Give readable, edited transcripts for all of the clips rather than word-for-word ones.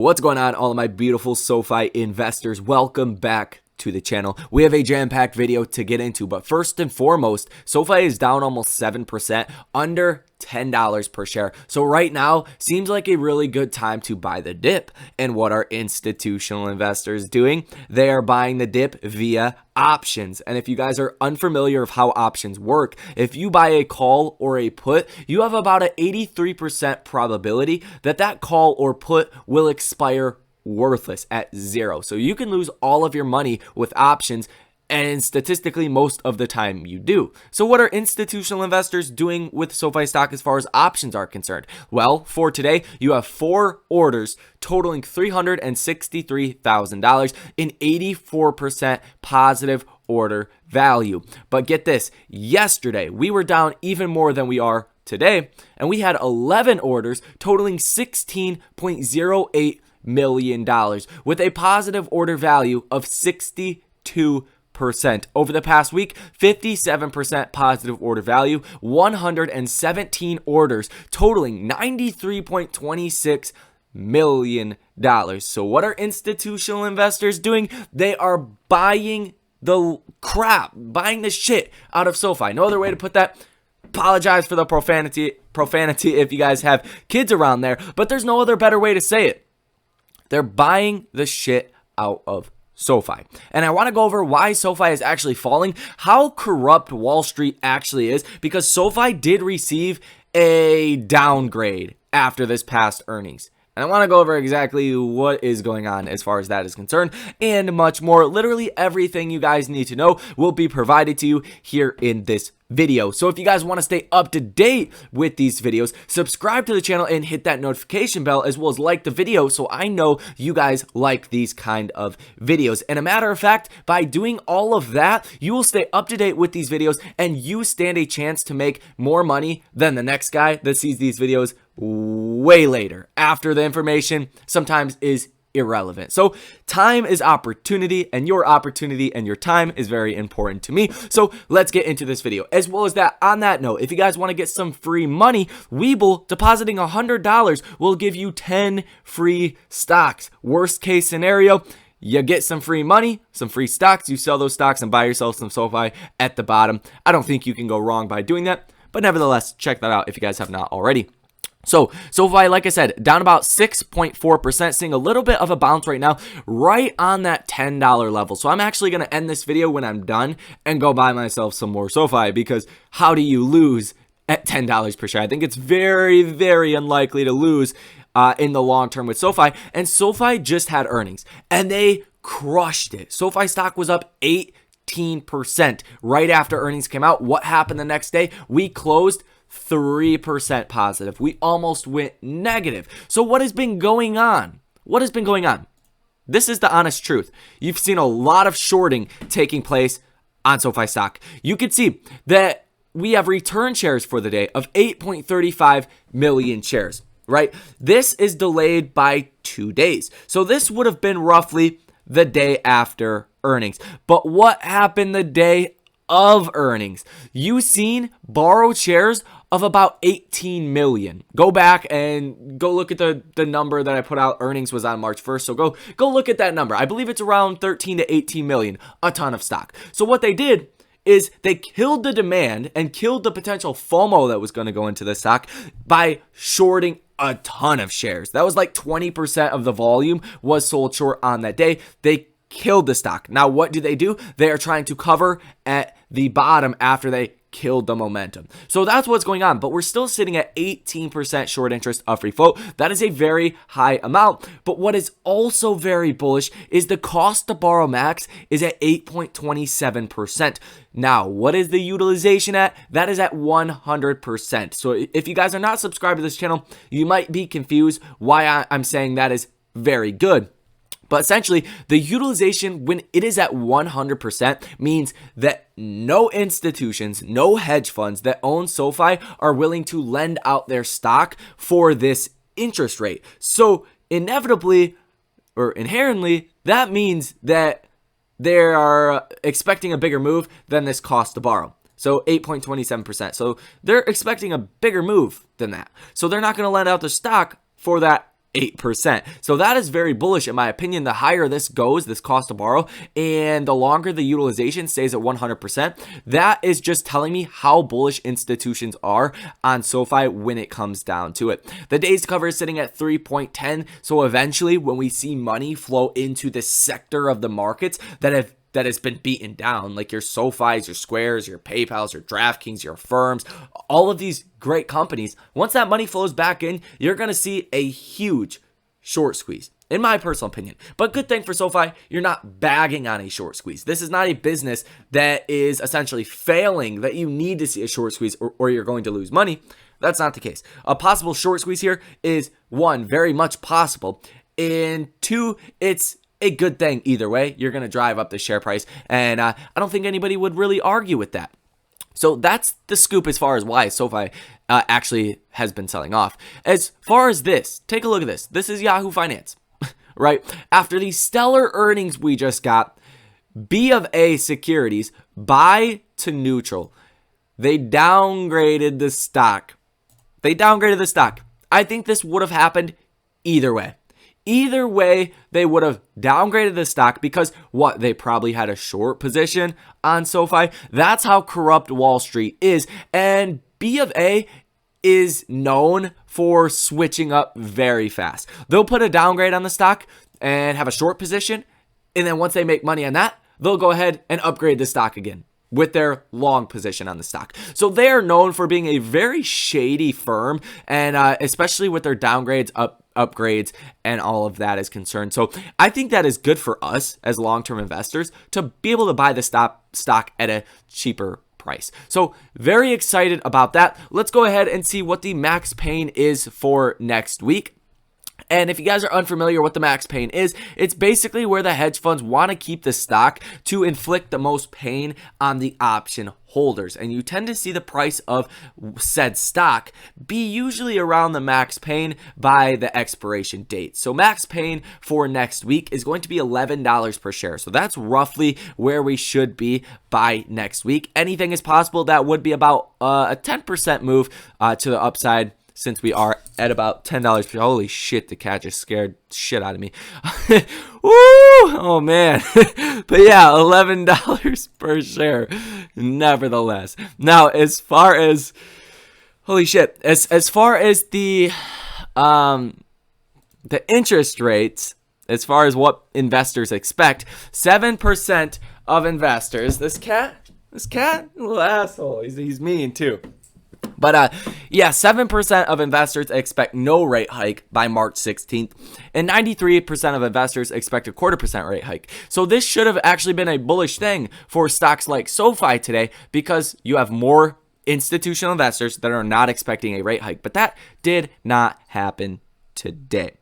What's going on, all of my beautiful SoFi investors? Welcome back to the channel. We have a jam-packed video to get into, but first and foremost, SoFi is down almost 7%, under $10 per share. So right now seems like a really good time to buy the dip. And what are institutional investors doing? They are buying the dip via options. And if you guys are unfamiliar of how options work, if you buy a call or a put, you have about an 83% probability that that call or put will expire worthless at zero. So you can lose all of your money with options, and statistically most of the time you do. So what are institutional investors doing with SoFi stock as far as options are concerned? Well, for today, you have 4 orders totaling $363,000 in 84% positive order value. But get this, yesterday we were down even more than we are today, and we had 11 orders totaling $16.08 million with a positive order value of 62%. Over the past week, 57% positive order value, 117 orders totaling $93.26 million. So what are institutional investors doing? They are buying the crap, buying the shit out of SoFi. No other way to put that. Apologize for the profanity if you guys have kids around there, but there's no other better way to say it. They're buying the shit out of SoFi. And I want to go over why SoFi is actually falling, how corrupt Wall Street actually is, because SoFi did receive a downgrade after this past earnings. And I want to go over exactly what is going on as far as that is concerned and much more. Literally everything you guys need to know will be provided to you here in this video. So if you guys want to stay up to date with these videos, subscribe to the channel and hit that notification bell, as well as like the video so I know you guys like these kind of videos. And a matter of fact, by doing all of that, you will stay up to date with these videos and you stand a chance to make more money than the next guy that sees these videos way later, after the information sometimes is irrelevant. So time is opportunity, and your opportunity and your time is very important to me. So let's get into this video. As well as that, on that note, if you guys want to get some free money, Webull depositing $100 will give you 10 free stocks. Worst case scenario, you get some free money, some free stocks, you sell those stocks and buy yourself some SoFi at the bottom. I don't think you can go wrong by doing that, but nevertheless, check that out if you guys have not already. So SoFi, like I said, down about 6.4%, seeing a little bit of a bounce right now, right on that $10 level. So I'm actually going to end this video when I'm done and go buy myself some more SoFi, because how do you lose at $10 per share? I think it's very, very unlikely to lose in the long term with SoFi. And SoFi just had earnings and they crushed it. SoFi stock was up 18% right after earnings came out. What happened the next day? We closed 3% positive. We almost went negative. So what has been going on? What has been going on? This is the honest truth. You've seen a lot of shorting taking place on SoFi stock. You can see that we have return shares for the day of 8.35 million shares, right? This is delayed by 2 days. So this would have been roughly the day after earnings. But what happened the day of earnings? You seen borrowed shares of about 18 million. Go back and go look at the number that I put out. Earnings was on March 1st. So go look at that number. I believe it's around 13 to 18 million, a ton of stock. So what they did is they killed the demand and killed the potential FOMO that was going to go into the stock by shorting a ton of shares. That was like 20% of the volume was sold short on that day. They killed the stock. Now, what do? They are trying to cover at the bottom after they killed the momentum. So that's what's going on, but we're still sitting at 18% short interest of free float. That is a very high amount, but what is also very bullish is the cost to borrow max is at 8.27%. Now, what is the utilization at? That is at 100%. So if you guys are not subscribed to this channel, you might be confused why I'm saying that is very good. But essentially, the utilization when it is at 100% means that no institutions, no hedge funds that own SoFi are willing to lend out their stock for this interest rate. So inevitably or inherently, that means that they are expecting a bigger move than this cost to borrow. So 8.27%. So they're expecting a bigger move than that. So they're not going to lend out the stock for that 8%. So that is very bullish in my opinion. The higher this goes, this cost to borrow, and the longer the utilization stays at 100%, that is just telling me how bullish institutions are on SoFi when it comes down to it. The days to cover is sitting at 3.10. So eventually when we see money flow into the sector of the markets that has been beaten down, like your SoFis, your Squares, your PayPals, your DraftKings, your firms, all of these great companies, once that money flows back in, you're going to see a huge short squeeze, in my personal opinion. But good thing for SoFi, you're not bagging on a short squeeze. This is not a business that is essentially failing, that you need to see a short squeeze or you're going to lose money. That's not the case. A possible short squeeze here is, one, very much possible, and two, it's a good thing either way. You're going to drive up the share price, and I don't think anybody would really argue with that. So that's the scoop as far as why SoFi actually has been selling off. As far as this, take a look at this. This is Yahoo Finance, right? After the stellar earnings we just got, B of A Securities, buy to neutral. They downgraded the stock. I think this would have happened either way. Either way, they would have downgraded the stock because what? They probably had a short position on SoFi. That's how corrupt Wall Street is. And B of A is known for switching up very fast. They'll put a downgrade on the stock and have a short position. And then once they make money on that, they'll go ahead and upgrade the stock again with their long position on the stock. So they are known for being a very shady firm, and especially with their downgrades, upgrades, and all of that is concerned. So I think that is good for us as long-term investors to be able to buy the stock at a cheaper price. So very excited about that. Let's go ahead and see what the max pain is for next week. And if you guys are unfamiliar what the max pain is, it's basically where the hedge funds want to keep the stock to inflict the most pain on the option holders. And you tend to see the price of said stock be usually around the max pain by the expiration date. So max pain for next week is going to be $11 per share. So that's roughly where we should be by next week. Anything is possible. That would be about a 10% move to the upside, since we are at about $10. Holy shit, the cat just scared shit out of me. Woo! Oh, man. But yeah, $11 per share, nevertheless. Now, as far as, holy shit, as far as the interest rates, as far as what investors expect, 7% of investors, this cat, little asshole, he's mean too. But yeah, 7% of investors expect no rate hike by March 16th, and 93% of investors expect a 0.25% rate hike. So this should have actually been a bullish thing for stocks like SoFi today, because you have more institutional investors that are not expecting a rate hike. But that did not happen today.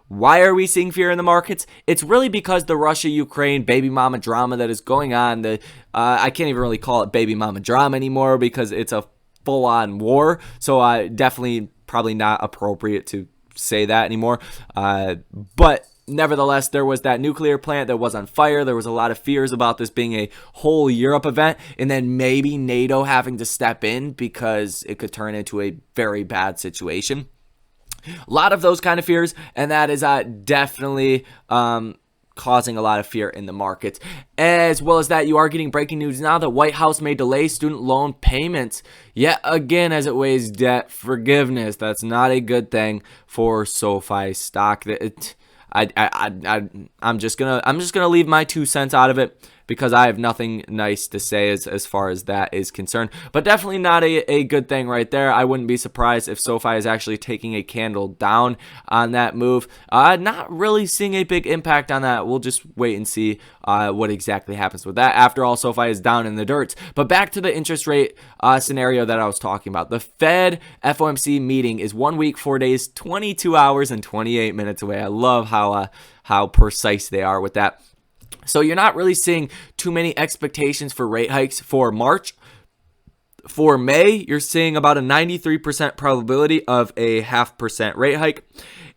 Why are we seeing fear in the markets? It's really because the Russia-Ukraine baby mama drama that is going on. I can't even really call it baby mama drama anymore because it's a full-on war, so definitely probably not appropriate to say that anymore. But nevertheless, there was that nuclear plant that was on fire. There was a lot of fears about this being a whole Europe event, and then maybe NATO having to step in because it could turn into a very bad situation. A lot of those kind of fears, and that is definitely causing a lot of fear in the markets. As well as that, you are getting breaking news now that White House may delay student loan payments yet again as it weighs debt forgiveness. That's not a good thing for SoFi stock. I'm just gonna leave my 2 cents out of it because I have nothing nice to say as far as that is concerned. But definitely not a good thing right there. I wouldn't be surprised if SoFi is actually taking a candle down on that move. Not really seeing a big impact on that. We'll just wait and see what exactly happens with that. After all, SoFi is down in the dirt. But back to the interest rate scenario that I was talking about. The Fed FOMC meeting is 1 week, 4 days, 22 hours, and 28 minutes away. I love how precise they are with that. So you're not really seeing too many expectations for rate hikes for March. For May, you're seeing about a 93% probability of a 0.5% rate hike.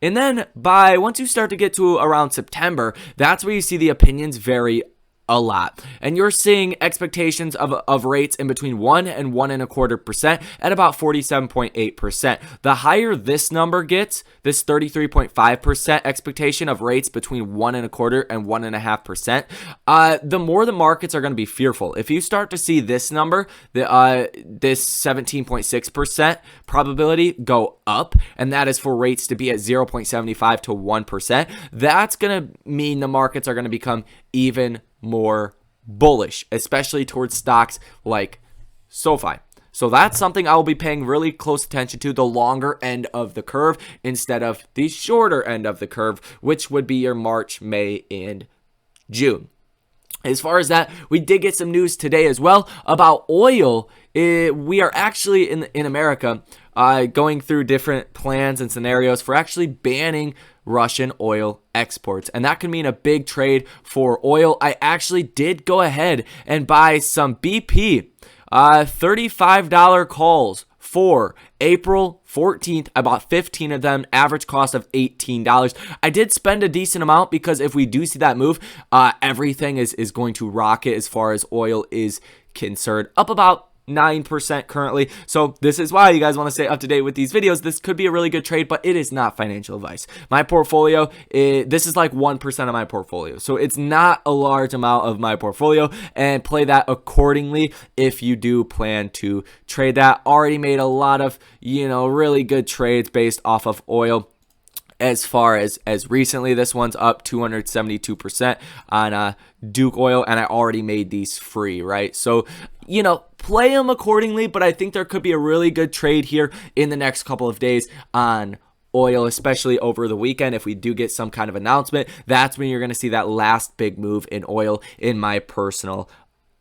And then once you start to get to around September, that's where you see the opinions vary a lot. And you're seeing expectations of rates in between 1 and 1.25% at about 47.8%. The higher this number gets, this 33.5% expectation of rates between 1.25 and 1.5%, the more the markets are going to be fearful. If you start to see this number, this 17.6% probability go up, and that is for rates to be at 0.75 to 1%, that's going to mean the markets are going to become even more bullish, especially towards stocks like Sofi. So that's something I will be paying really close attention to, the longer end of the curve instead of the shorter end of the curve, which would be your March, May, and June. As far as that, we did get some news today as well about oil. We are actually in America going through different plans and scenarios for actually banning Russian oil exports, and that could mean a big trade for oil. I actually did go ahead and buy some BP $35 calls for April 14th. I bought 15 of them, average cost of $18. I did spend a decent amount because if we do see that move, everything is going to rocket as far as oil is concerned, up about 9% currently. So this is why you guys want to stay up to date with these videos. This could be a really good trade, but it is not financial advice. My portfolio, this is like 1% of my portfolio. So it's not a large amount of my portfolio, and play that accordingly if you do plan to trade that. Already made a lot of, really good trades based off of oil. As far as recently, this one's up 272% on Duke Oil, and I already made these free, right? So, play them accordingly, but I think there could be a really good trade here in the next couple of days on oil, especially over the weekend. If we do get some kind of announcement, that's when you're going to see that last big move in oil, in my personal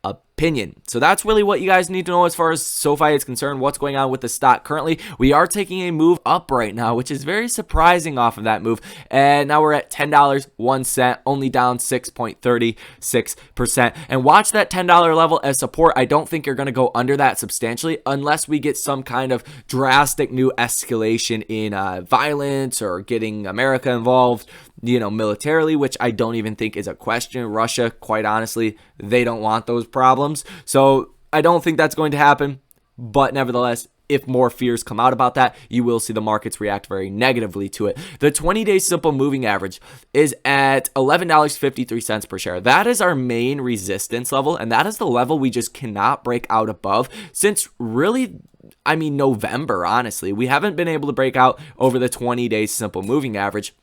opinion. So that's really what you guys need to know as far as Sofi is concerned, what's going on with the stock currently. We are taking a move up right now, which is very surprising off of that move. And now we're at $10.01, only down 6.36%. And watch that $10 level as support. I don't think you're going to go under that substantially unless we get some kind of drastic new escalation in violence or getting America involved, militarily, which I don't even think is a question. Russia, quite honestly, they don't want those problems. So I don't think that's going to happen. But nevertheless, if more fears come out about that, you will see the markets react very negatively to it. The 20-day simple moving average is at $11.53 per share. That is our main resistance level, and that is the level we just cannot break out above since really, November, honestly. We haven't been able to break out over the 20-day simple moving average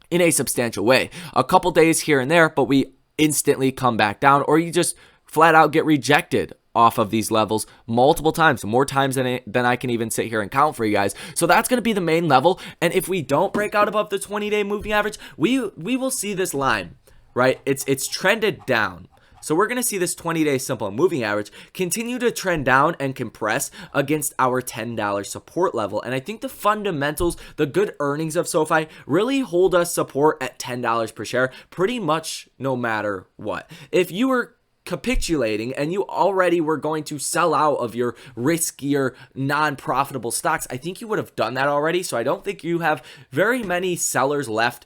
in a substantial way. A couple days here and there, but we instantly come back down, or you just flat out get rejected off of these levels multiple times, more times than I can even sit here and count for you guys. So that's going to be the main level. And if we don't break out above the 20-day moving average, we will see this line, right? It's trended down. So we're going to see this 20-day simple moving average continue to trend down and compress against our $10 support level. And I think the fundamentals, the good earnings of Sofi really hold us support at $10 per share pretty much no matter what. If you were capitulating and you already were going to sell out of your riskier, non-profitable stocks, I think you would have done that already. So I don't think you have very many sellers left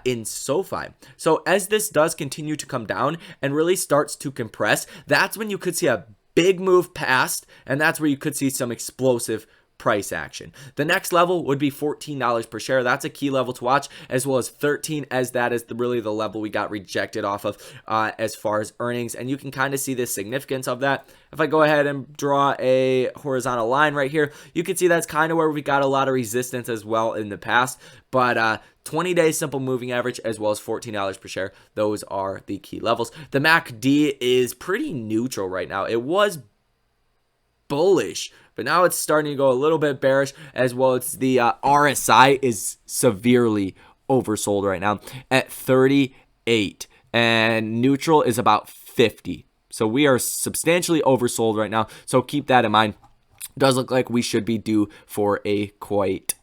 in Sofi. So as this does continue to come down and really starts to compress, that's when you could see a big move past, and that's where you could see some explosive price action. The next level would be $14 per share. That's a key level to watch, as well as 13, as that is really the level we got rejected off of as far as earnings. And you can kind of see the significance of that. If I go ahead and draw a horizontal line right here, you can see that's kind of where we got a lot of resistance as well in the past. But 20-day simple moving average as well as $14 per share, those are the key levels. The MACD is pretty neutral right now. It was bullish, but now it's starting to go a little bit bearish, as well as the RSI is severely oversold right now at 38, and neutral is about 50. So we are substantially oversold right now, so keep that in mind. Does look like we should be due for a quite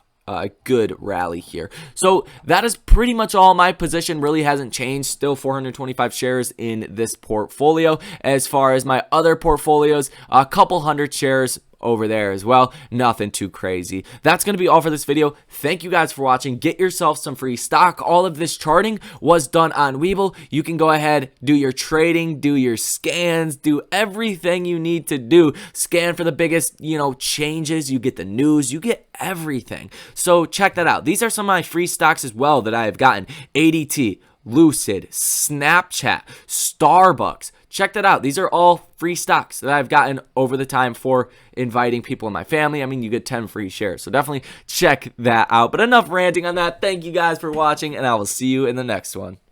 good rally here. So that is pretty much all. My position really hasn't changed. Still 425 shares in this portfolio. As far as my other portfolios, a couple hundred shares over there as well. Nothing too crazy. That's going to be all for this video. Thank you guys for watching. Get yourself some free stock. All of this charting was done on Webull. You can go ahead, do your trading, do your scans, do everything you need to do. Scan for the biggest, changes. You get the news. You get everything. So check that out. These are some of my free stocks as well that I have gotten. ADT, Lucid, Snapchat, Starbucks. Check that out. These are all free stocks that I've gotten over the time for inviting people in my family. I mean, you get 10 free shares. So definitely check that out. But enough ranting on that. Thank you guys for watching, and I will see you in the next one.